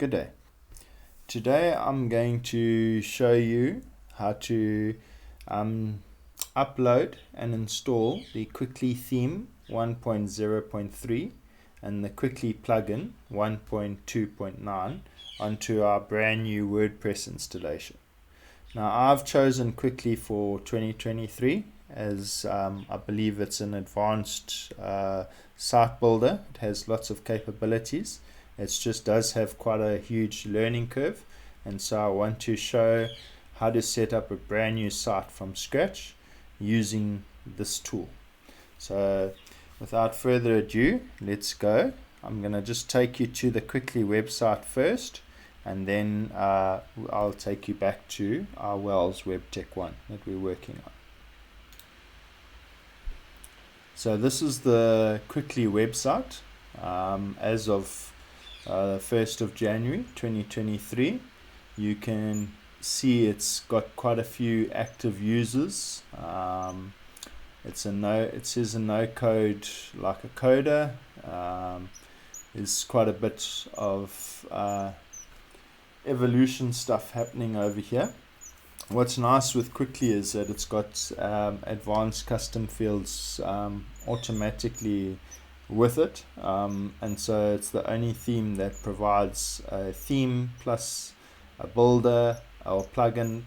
Good day. Today I'm going to show you how to upload and install the Cwicly Theme 1.0.3 and the Cwicly Plugin 1.2.9 onto our brand new WordPress installation. Now I've chosen Cwicly for 2023 as I believe it's an advanced site builder. It has lots of capabilities. It just does have quite a huge learning curve, and so I want to show how to set up a brand new site from scratch using this tool. So without further ado, let's go. I'm going to just take you to the Cwicly website first, and then I'll take you back to our Wells Web Tech 1 that we're working on. So this is the Cwicly website as of 1st of January 2023. You can see it's got quite a few active users. It says a no code like a coder. There's quite a bit of evolution stuff happening over here. What's nice with Cwicly is that it's got advanced custom fields automatically with it, and so it's the only theme that provides a theme plus a builder or plugin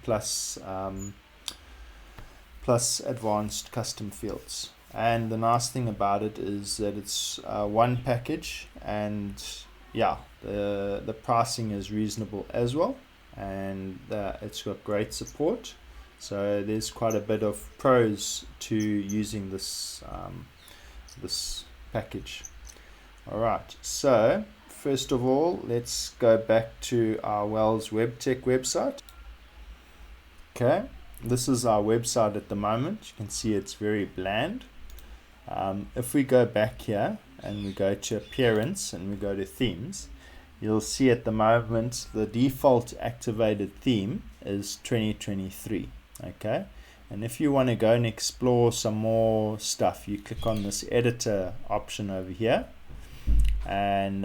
plus advanced custom fields. And the nice thing about it is that it's one package, and yeah, the pricing is reasonable as well, and it's got great support. So there's quite a bit of pros to using this package. Alright, so first of all, let's go back to our Wells Web Tech website. Okay, this is our website at the moment. You can see it's very bland. If we go back here and we go to appearance and we go to themes, you'll see at the moment the default activated theme is 2023. Okay, and if you want to go and explore some more stuff, you click on this editor option over here, and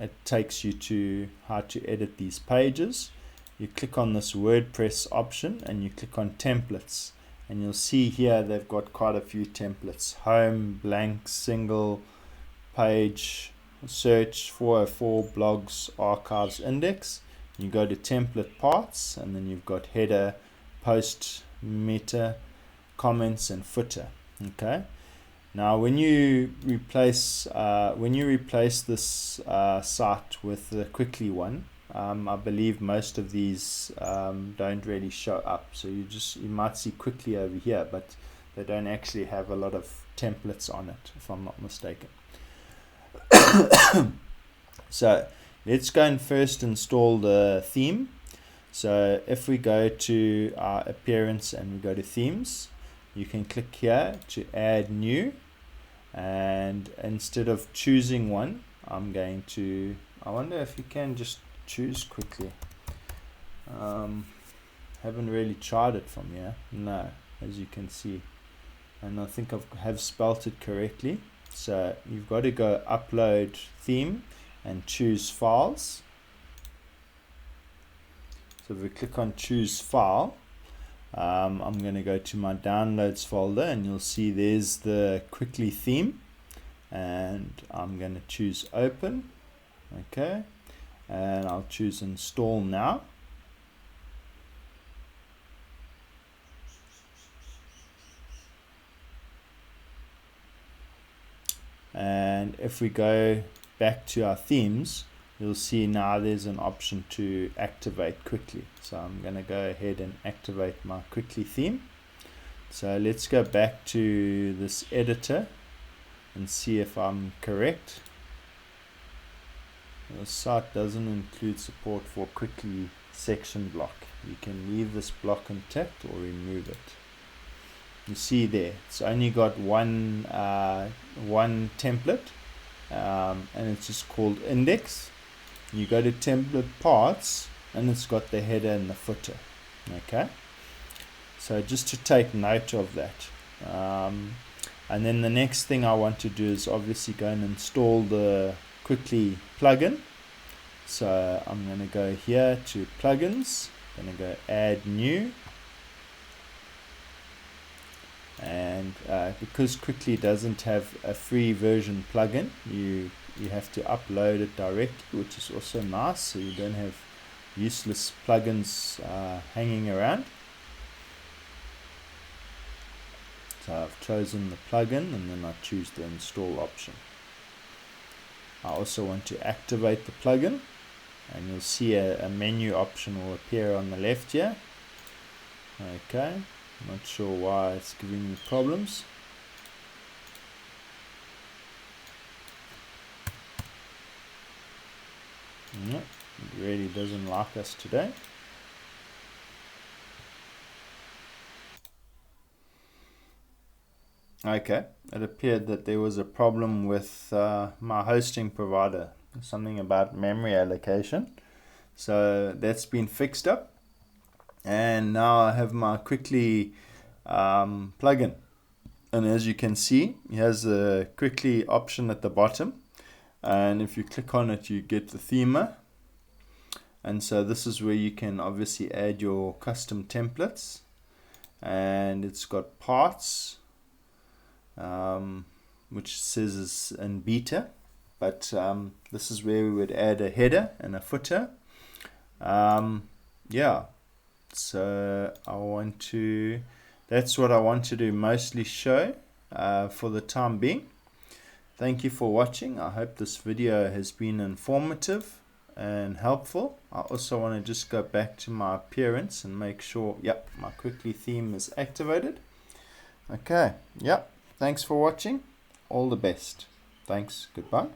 it takes you to how to edit these pages. You click on this WordPress option and you click on templates, and you'll see here they've got quite a few templates: home, blank, single, page, search, 404, blogs, archives, index. You go to template parts, and then you've got header, post, meta, comments, and footer. Okay, now when you replace this site with the Cwicly one, I believe most of these don't really show up. So you might see Cwicly over here, but they don't actually have a lot of templates on it, if I'm not mistaken. So let's go and first install the theme. So if we go to our appearance and we go to themes, you can click here to add new, and instead of choosing one, I wonder if you can just choose Cwicly. Haven't really tried it from here. No, as you can see, and I think I have spelt it correctly. So you've got to go upload theme and choose files. So if we click on choose file, I'm going to go to my downloads folder, and you'll see there's the Cwicly theme, and I'm going to choose open. Okay, and I'll choose install now. And if we go back to our themes, you'll see now there's an option to activate Cwicly. So I'm going to go ahead and activate my Cwicly theme. So let's go back to this editor and see if I'm correct. The site doesn't include support for Cwicly section block. You can leave this block intact or remove it. You see there, it's only got one template, and it's just called index. You go to template parts, and it's got the header and the footer. Okay, so just to take note of that. And then the next thing I want to do is obviously go and install the Cwicly plugin. So I'm going to go here to plugins, going to go add new, and because Cwicly doesn't have a free version plugin, you have to upload it directly, which is also nice, so you don't have useless plugins hanging around. So I've chosen the plugin, and then I choose the install option. I also want to activate the plugin, and you'll see a menu option will appear on the left here. Okay, not sure why it's giving me problems. No, it really doesn't like us today. Okay, it appeared that there was a problem with my hosting provider, something about memory allocation. So that's been fixed up, and now I have my Cwicly plugin. And as you can see, it has a Cwicly option at the bottom, and if you click on it, you get the theme. And so this is where you can obviously add your custom templates, and it's got parts, which says it's in beta, but this is where we would add a header and a footer. Yeah, so that's what I want to do, mostly show for the time being. Thank you for watching. I hope this video has been informative and helpful. I also want to just go back to my appearance and make sure, yep, my Cwicly theme is activated. Okay, yep. Thanks for watching. All the best. Thanks. Goodbye.